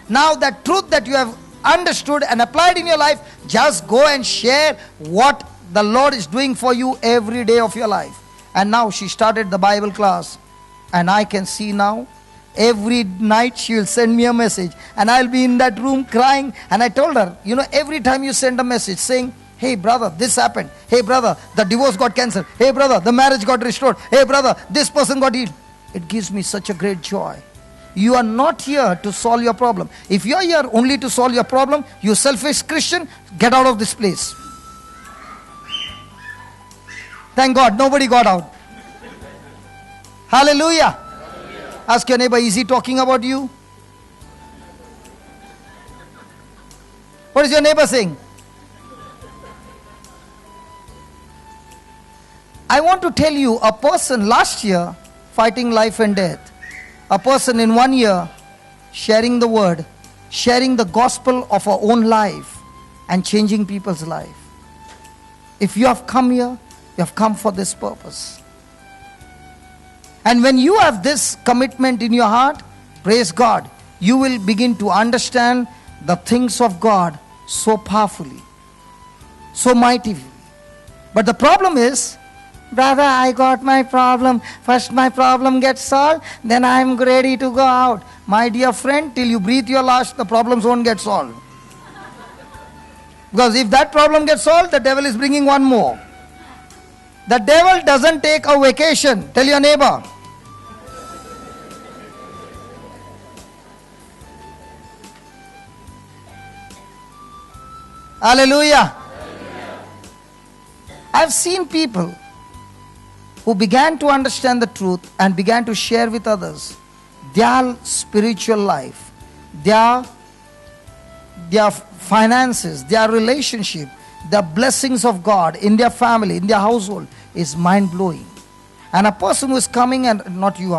Now that truth that you have understood and applied in your life, just go and share what the Lord is doing for you every day of your life. And now she started the Bible class, and I can see now every night she will send me a message, and I'll be in that room crying. And I told her, every time you send a message saying, hey brother, this happened, hey brother, the divorce got cancelled, hey brother, the marriage got restored, hey brother, this person got healed, it gives me such a great joy. You are not here to solve your problem. If you are here only to solve your problem, you selfish Christian, get out of this place. Thank God, nobody got out. Hallelujah. Ask your neighbor, is he talking about you? What is your neighbor saying? I want to tell you, a person last year fighting life and death, a person in 1 year sharing the word, sharing the gospel of our own life and changing people's life. If you have come here, you have come for this purpose. And when you have this commitment in your heart, praise God, you will begin to understand the things of God so powerfully, so mightily. But the problem is, brother, I got my problem. First my problem gets solved, then I am ready to go out. My dear friend, till you breathe your last, the problems won't get solved. Because if that problem gets solved, the devil is bringing one more. The devil doesn't take a vacation. Tell your neighbor. Hallelujah. I've seen people who began to understand the truth and began to share with others their spiritual life, their finances, their relationship, the blessings of God in their family, in their household is mind-blowing. And a person who is coming and, not you,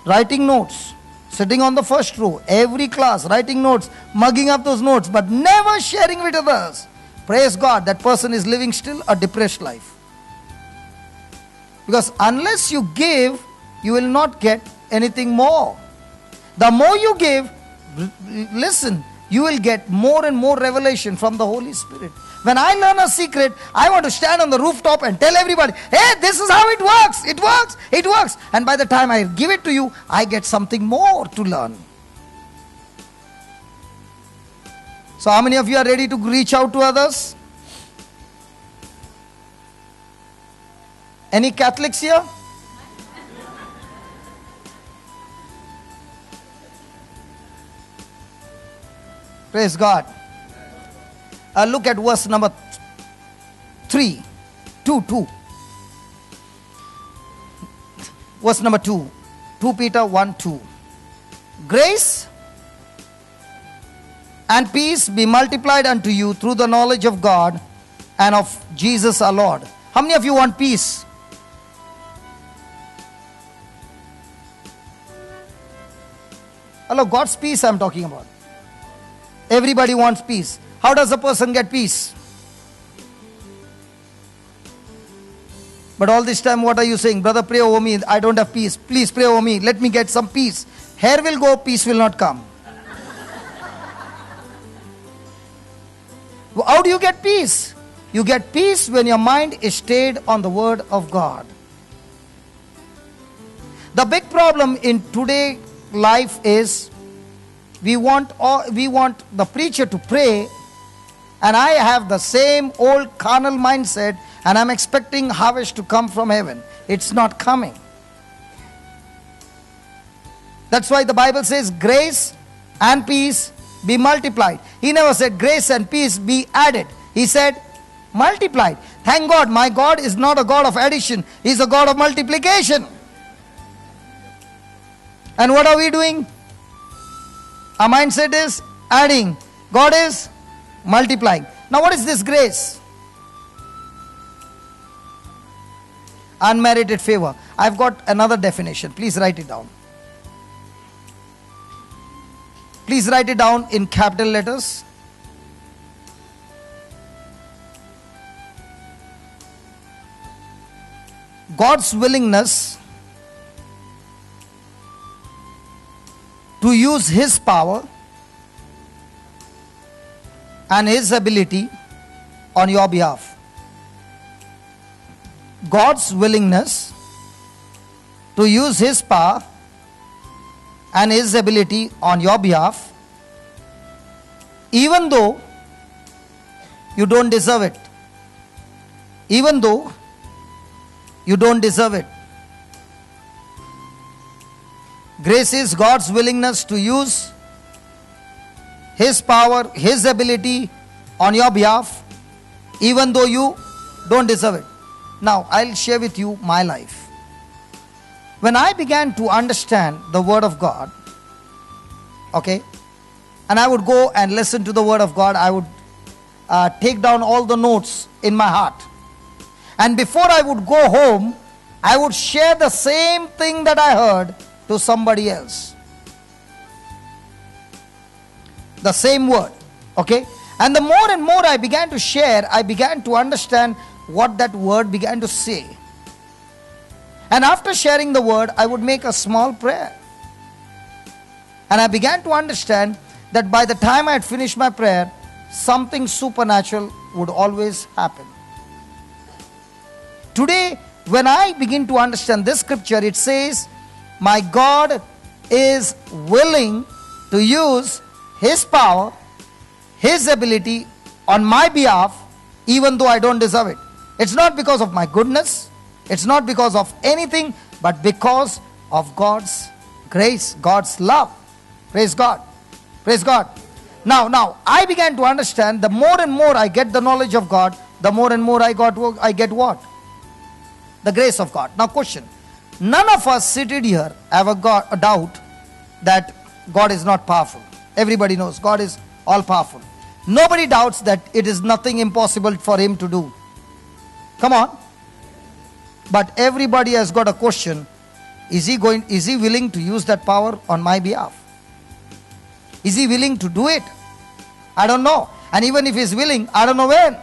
writing notes, sitting on the first row, every class, writing notes, mugging up those notes, but never sharing with others. Praise God, that person is living still a depressed life. Because unless you give, you will not get anything more. The more you give, listen, you will get more and more revelation from the Holy Spirit. When I learn a secret, I want to stand on the rooftop and tell everybody, hey, this is how it works. It works. It works. And by the time I give it to you, I get something more to learn. So how many of you are ready to reach out to others? Any Catholics here? Praise God. Look at verse number 2. Verse number 2. 2 Peter 1:2. Grace and peace be multiplied unto you through the knowledge of God and of Jesus our Lord. How many of you want peace? Hello, God's peace I'm talking about. Everybody wants peace. How does a person get peace? But all this time, what are you saying? Brother, pray over me. I don't have peace. Please pray over me. Let me get some peace. Hair will go, peace will not come. How do you get peace? You get peace when your mind is stayed on the word of God. The big problem in today's life is we want the preacher to pray, and I have the same old carnal mindset, and I'm expecting harvest to come from heaven. It's not coming. That's why the Bible says grace and peace be multiplied. He never said grace and peace be added. He said multiplied. Thank God, my God is not a God of addition. He's a God of multiplication. And what are we doing? Our mindset is adding. God is multiplying. Now what is this grace? Unmerited favor. I've got another definition. Please write it down. Please write it down in capital letters. God's willingness to use His power and His ability on your behalf. God's willingness to use His power and His ability on your behalf, even though you don't deserve it. Even though you don't deserve it. Grace is God's willingness to use His power, His ability on your behalf, even though you don't deserve it. Now, I'll share with you my life. When I began to understand the Word of God, okay, and I would go and listen to the Word of God, I would take down all the notes in my heart. And before I would go home, I would share the same thing that I heard to somebody else. The same word, okay? And the more and more I began to share, I began to understand what that word began to say. And after sharing the word, I would make a small prayer. And I began to understand that by the time I had finished my prayer, something supernatural would always happen. Today, when I begin to understand this scripture, it says, my God is willing to use His power, His ability on my behalf, even though I don't deserve it. It's not because of my goodness, it's not because of anything, but because of God's grace, God's love. Praise God. Praise God. Now, I began to understand, the more and more I get the knowledge of God, the more and more I get what? The grace of God. Now question, none of us seated here have a doubt that God is not powerful. Everybody knows God is all powerful. Nobody doubts that it is nothing impossible for Him to do. Come on. But everybody has got a question, is He willing to use that power on my behalf? Is He willing to do it? I don't know. And even if He's willing, I don't know when.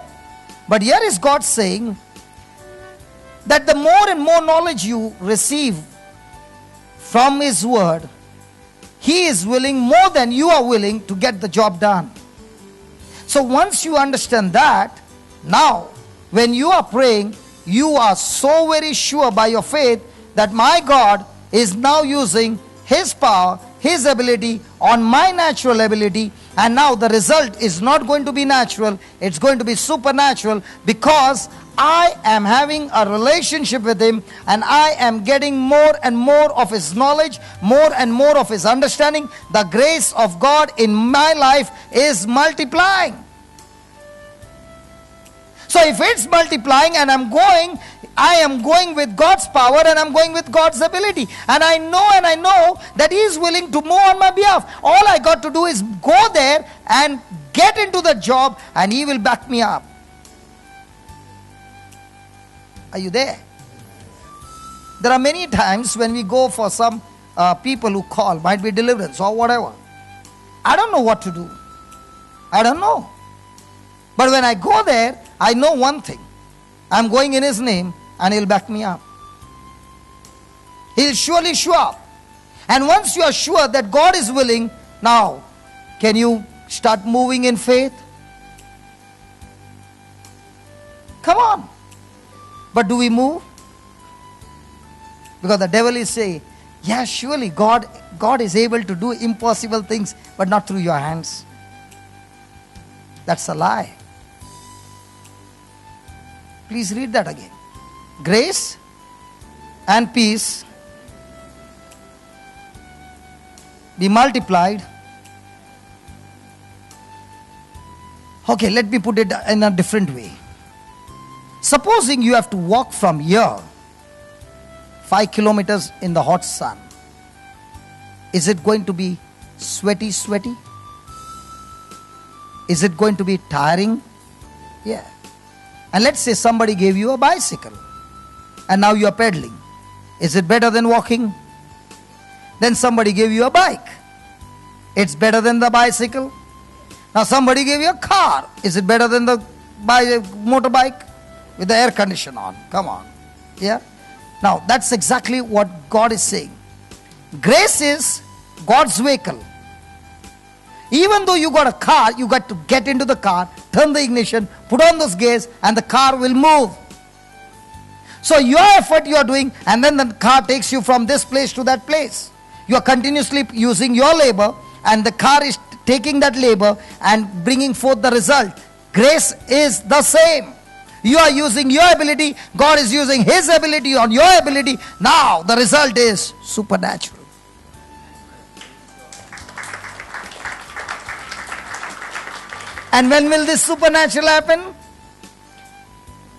But here is God saying that the more and more knowledge you receive from His word, He is willing more than you are willing to get the job done. So once you understand that, now when you are praying, you are so very sure by your faith that my God is now using His power, His ability on my natural ability, and now the result is not going to be natural, it's going to be supernatural, because I am having a relationship with Him and I am getting more and more of His knowledge, more and more of His understanding. The grace of God in my life is multiplying. So if it's multiplying and I am going with God's power and I'm going with God's ability. And I know that He is willing to move on my behalf. All I got to do is go there and get into the job and He will back me up. Are you there? There are many times when we go for some people who call, might be deliverance or whatever. I don't know what to do. I don't know. But when I go there, I know one thing. I'm going in His name and He'll back me up. He'll surely show up. And once you are sure that God is willing, now, can you start moving in faith? Come on. But do we move? Because the devil is saying, yeah, surely God is able to do impossible things, but not through your hands. That's a lie. Please read that again. Grace and peace be multiplied. Okay, let me put it in a different way. Supposing you have to walk from here 5 kilometers in the hot sun. Is it going to be sweaty? Is it going to be tiring? Yeah. And let's say somebody gave you a bicycle and now you are pedaling. Is it better than walking? Then somebody gave you a bike. It's better than the bicycle. Now somebody gave you a car. Is it better than the motorbike? With the air conditioner on. Come on. Yeah. Now that's exactly what God is saying. Grace is God's vehicle. Even though you got a car, you got to get into the car, turn the ignition, put on those gears, and the car will move. So your effort you are doing, and then the car takes you from this place to that place. You are continuously using your labor, and the car is taking that labor and bringing forth the result. Grace is the same. You are using your ability, God is using His ability on your ability. Now the result is supernatural. And when will this supernatural happen?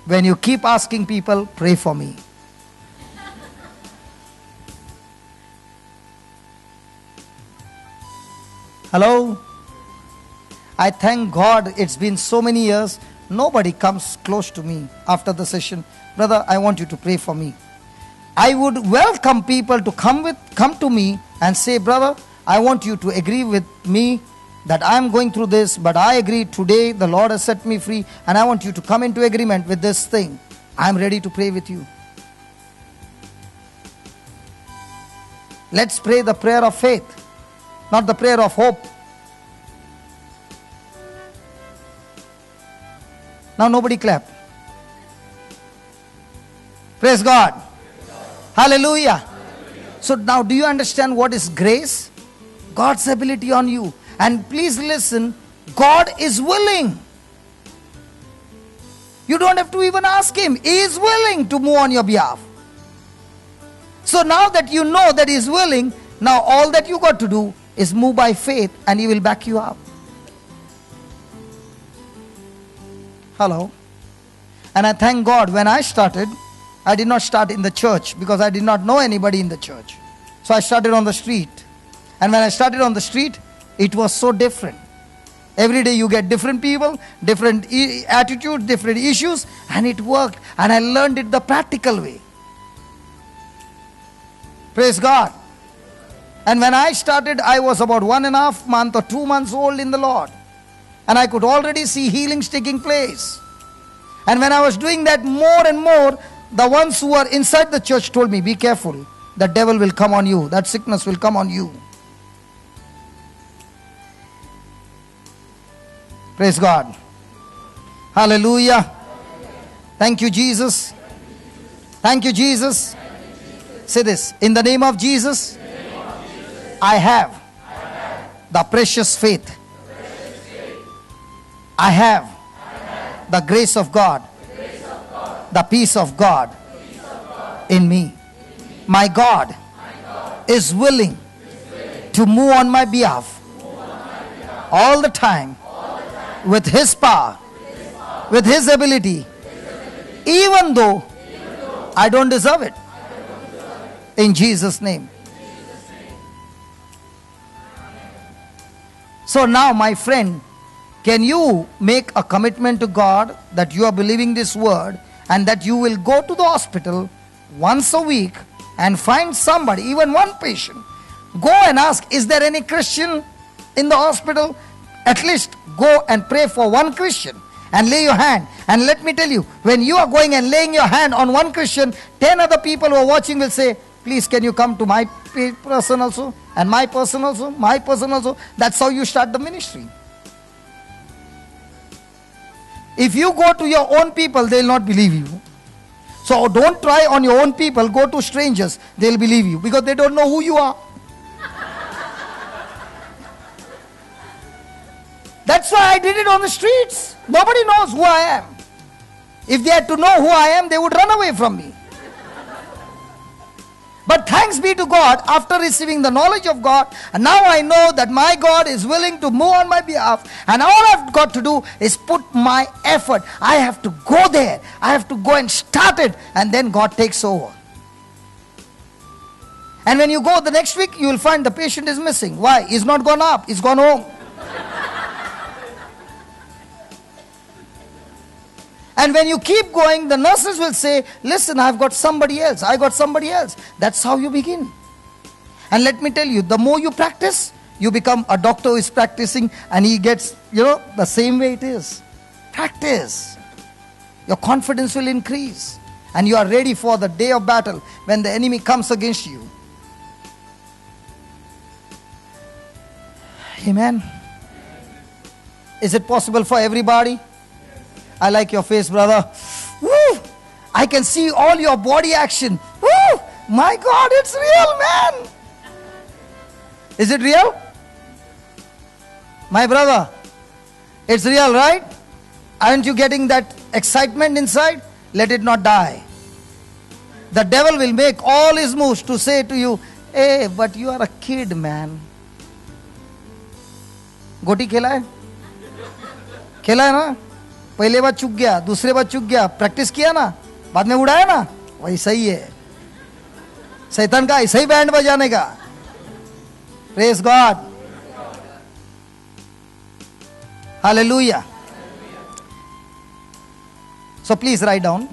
When you keep asking people, pray for me. Hello? I thank God it's been so many years. Nobody comes close to me after the session. Brother, I want you to pray for me. I would welcome people to come to me and say, brother, I want you to agree with me that I am going through this, but I agree today the Lord has set me free, and I want you to come into agreement with this thing. I am ready to pray with you. Let's pray the prayer of faith, not the prayer of hope. Now nobody clap. Praise God. Hallelujah. Hallelujah. So now do you understand what is grace? God's ability on you. And please listen, God is willing. You don't have to even ask Him. He is willing to move on your behalf. So now that you know that He is willing, now all that you got to do is move by faith, and He will back you up. Hello. And I thank God, when I started, I did not start in the church because I did not know anybody in the church. So I started on the street. And when I started on the street, it was so different. Every day you get different people, different attitudes, different issues, and it worked. And I learned it the practical way. Praise God. And when I started, I was about 1.5 months or 2 months old in the Lord. And I could already see healings taking place. And when I was doing that more and more, the ones who were inside the church told me, be careful. The devil will come on you. That sickness will come on you. Praise God. Hallelujah. Thank you, Jesus. Thank you, Jesus. Say this. In the name of Jesus, I have the precious faith. I have the grace of God, the peace of God in me. My God is willing to move on my behalf all the time with His power, with His ability, even though I don't deserve it. In Jesus' name. So now, my friend, can you make a commitment to God that you are believing this word, and that you will go to the hospital once a week and find somebody, even one patient, go and ask, is there any Christian in the hospital? At least go and pray for one Christian and lay your hand. And let me tell you, when you are going and laying your hand on one Christian, 10 other people who are watching will say, please, can you come to my person also, and my person also, my person also. That's how you start the ministry. If you go to your own people, they will not believe you. So don't try on your own people. Go to strangers. They will believe you because they don't know who you are. That's why I did it on the streets. Nobody knows who I am. If they had to know who I am, they would run away from me. But thanks be to God, after receiving the knowledge of God, and now I know that my God is willing to move on my behalf, and all I've got to do is put my effort. I have to go there. I have to go and start it, and then God takes over. And when you go the next week, you will find the patient is missing. Why? He's not gone up. He's gone home. And when you keep going, the nurses will say, listen, I've got somebody else. I got somebody else. That's how you begin. And let me tell you, the more you practice, you become a doctor who is practicing, and he gets, the same way it is. Practice. Your confidence will increase. And you are ready for the day of battle when the enemy comes against you. Amen. Is it possible for everybody? I like your face, brother. Woo! I can see all your body action. Woo! My God, it's real, man. Is it real? My brother, it's real, right? Aren't you getting that excitement inside? Let it not die. The devil will make all his moves to say to you, hey, but you are a kid, man. गोटी खेला है? खेला है ना? पहले बार चुक गया, दूसरे बार चुक गया, प्रैक्टिस किया ना, बाद में उड़ाया ना, वैसा ही है. शैतान का ऐसा ही बैंड बजाने का. Praise God. Hallelujah. So please write down.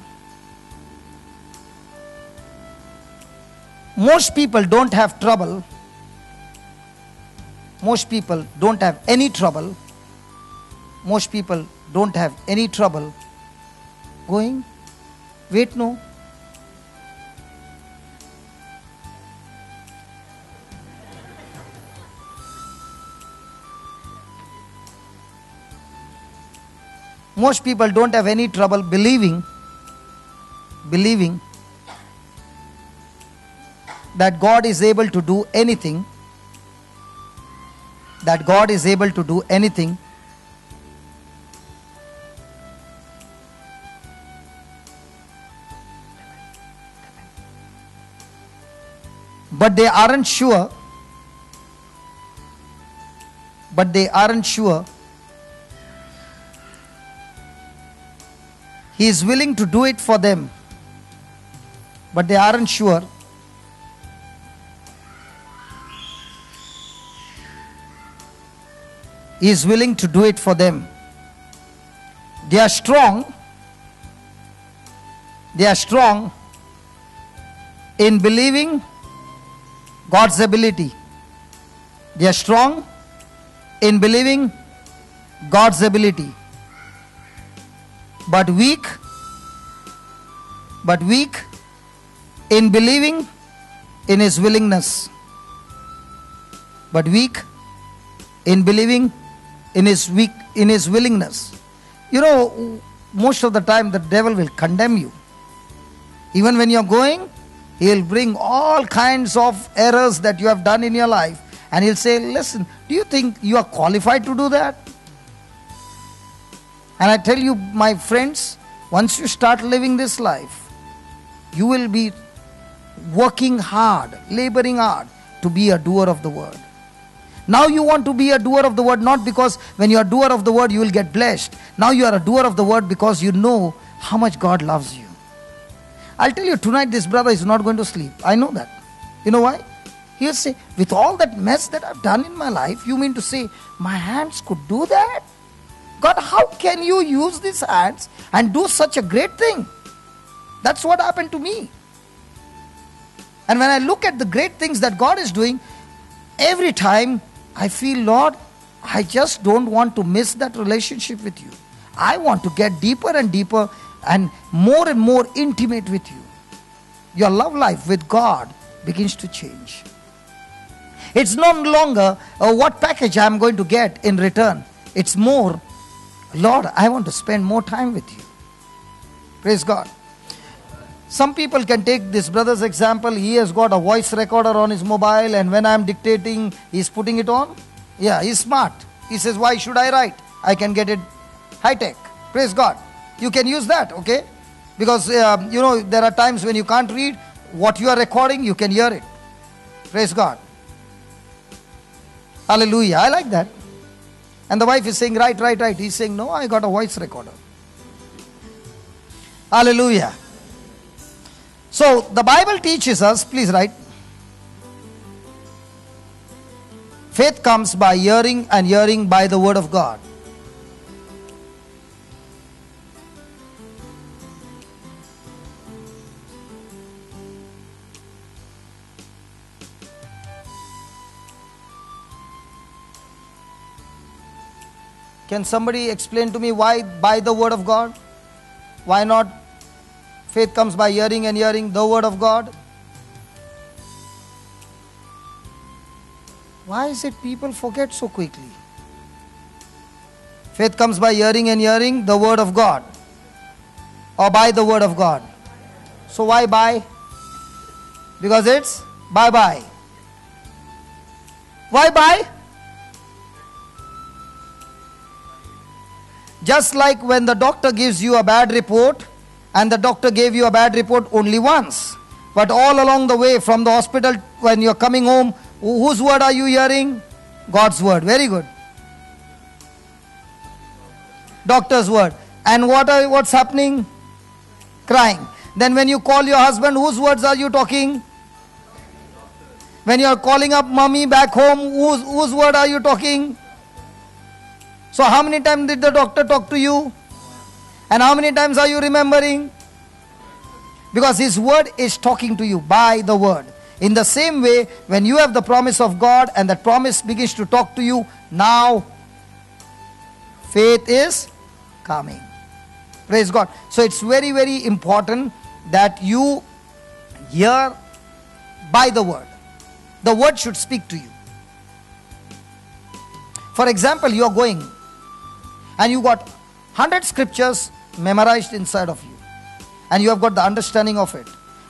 Most people don't have trouble. Most people don't have any trouble. Most people don't have any trouble going. Wait, no. Most people don't have any trouble believing that God is able to do anything. That God is able to do anything. But they aren't sure. He is willing to do it for them. But they aren't sure. He is willing to do it for them. They are strong. They are strong in believing God's ability. They are strong in believing God's ability. But weak in believing in His willingness. But weak in believing in His willingness. You know, most of the time the devil will condemn you. Even when you're going, he'll bring all kinds of errors that you have done in your life. And he'll say, listen, do you think you are qualified to do that? And I tell you, my friends, once you start living this life, you will be working hard, laboring hard to be a doer of the word. Now you want to be a doer of the word, not because when you are a doer of the word you will get blessed. Now you are a doer of the word because you know how much God loves you. I'll tell you, tonight this brother is not going to sleep. I know that. You know why? He'll say, with all that mess that I've done in my life, you mean to say my hands could do that? God, how can you use these hands and do such a great thing? That's what happened to me. And when I look at the great things that God is doing, every time I feel, Lord, I just don't want to miss that relationship with you. I want to get deeper and deeper and more intimate with you. Your love life with God begins to change. It's no longer what package I'm going to get in return. It's more, Lord, I want to spend more time with you. Praise God. Some people can take this brother's example. He has got a voice recorder on his mobile, and when I'm dictating, he's putting it on. Yeah, he's smart. He says, why should I write? I can get it high-tech. Praise God. You can use that, okay? Because, there are times when you can't read. What you are recording, you can hear it. Praise God. Hallelujah. I like that. And the wife is saying, right. He's saying, no, I got a voice recorder. Hallelujah. So, the Bible teaches us, please write, faith comes by hearing, and hearing by the word of God. Can somebody explain to me why by the word of God? Why not faith comes by hearing, and hearing the word of God? Why is it people forget so quickly? Faith comes by hearing, and hearing the word of God. Or by the word of God. So why by? Because it's bye-bye. Why by? Just like when the doctor gives you a bad report, and the doctor gave you a bad report only once. But all along the way from the hospital, when you're coming home, whose word are you hearing? God's word. Very good. Doctor's word. And what's happening? Crying. Then when you call your husband, whose words are you talking? When you are calling up mommy back home, whose word are you talking? So how many times did the doctor talk to you? And how many times are you remembering? Because his word is talking to you by the word. In the same way, when you have the promise of God and that promise begins to talk to you, now faith is coming. Praise God. So it's very, very important that you hear by the word. The word should speak to you. For example, you are going and you got 100 scriptures memorized inside of you, and you have got the understanding of it.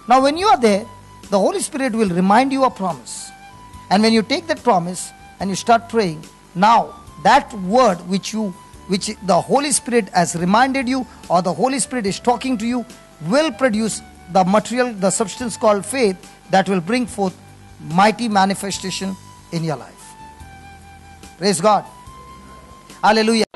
Now when you are there, the Holy Spirit will remind you a promise, and when you take that promise and you start praying, now that word which the Holy Spirit has reminded you, or the Holy Spirit is talking to you, will produce the material, the substance called faith, that will bring forth mighty manifestation in your life. Praise God. Hallelujah.